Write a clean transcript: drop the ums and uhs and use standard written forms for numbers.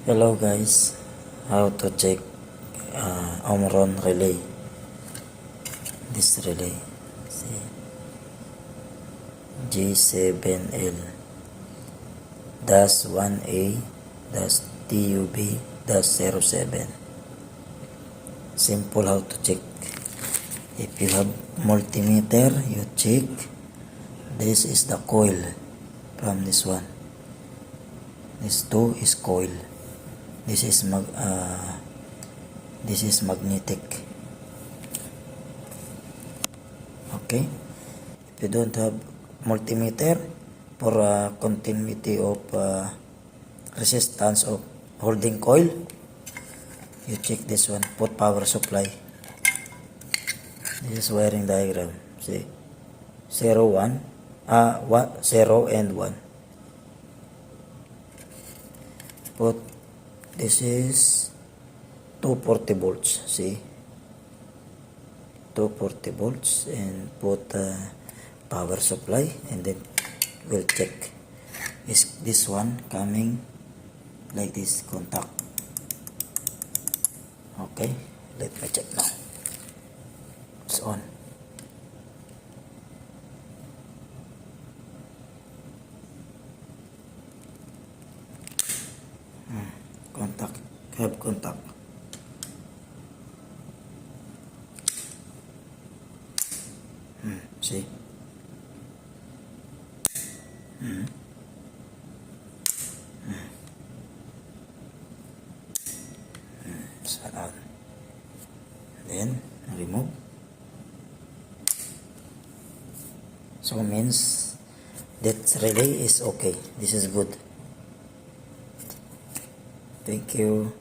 Hello guys, how to check Omron relay. This relay, see, G7L dash 1A dash TUB dash 07. Simple how to check. If you have multimeter, you check. This is the coil from this one. This 2 is coil. This is magnetic. Okay. If you don't have multimeter for continuity of resistance of holding coil, you check this one. Put power supply. This is wiring diagram. See, 0 1 0 and 1. Put, this is 240 volts. See, 240 volts, and put power supply, and then we'll check. Is this one coming like this contact? Okay, let me check now. It's on. Contact, have contact. See? Saan? Then, remove. So means that relay is okay. This is good. Thank you.